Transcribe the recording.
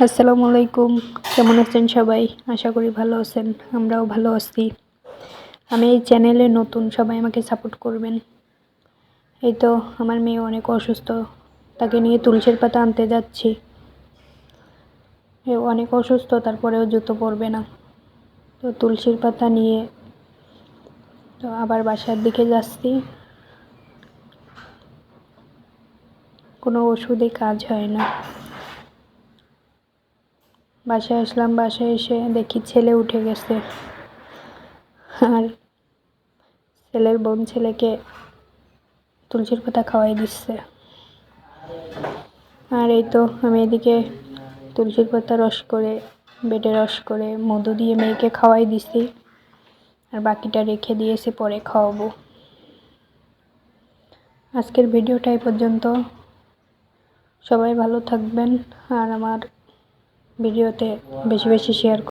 আসসালামু আলাইকুম। কেমন আছেন সবাই? আশা করি ভালো আছেন। আমরাও ভালো আছি। আমি এই চ্যানেলে নতুন, সবাই আমাকে সাপোর্ট করবেন। এই তো আমার মেয়ে অনেক অসুস্থ, তাকে নিয়ে তুলসীর পাতা আনতে যাচ্ছি। অনেক অসুস্থ, তারপরেও জুতো পরবে না, তো তুলসীর পাতা নিয়ে তো আবার বাসার দিকে যাচ্ছি। কোনো ওষুধে কাজ হয় না। বাসায় আসলাম, বাসায় এসে দেখি ছেলে উঠে গেছে, আর ছেলের বোন ছেলেকে তুলসীর পাতা খাওয়াই দিচ্ছে। আর এই তো আমি এদিকে তুলসীর পাতা রস করে, বেটে রস করে মধু দিয়ে মেয়েকে খাওয়াই দিছি, আর বাকিটা রেখে দিয়েছি, পরে খাওয়াবো। আজকের ভিডিওটা এই পর্যন্ত। সবাই ভালো থাকবেন, আর আমার ভিডিওতে বেশি বেশি শেয়ার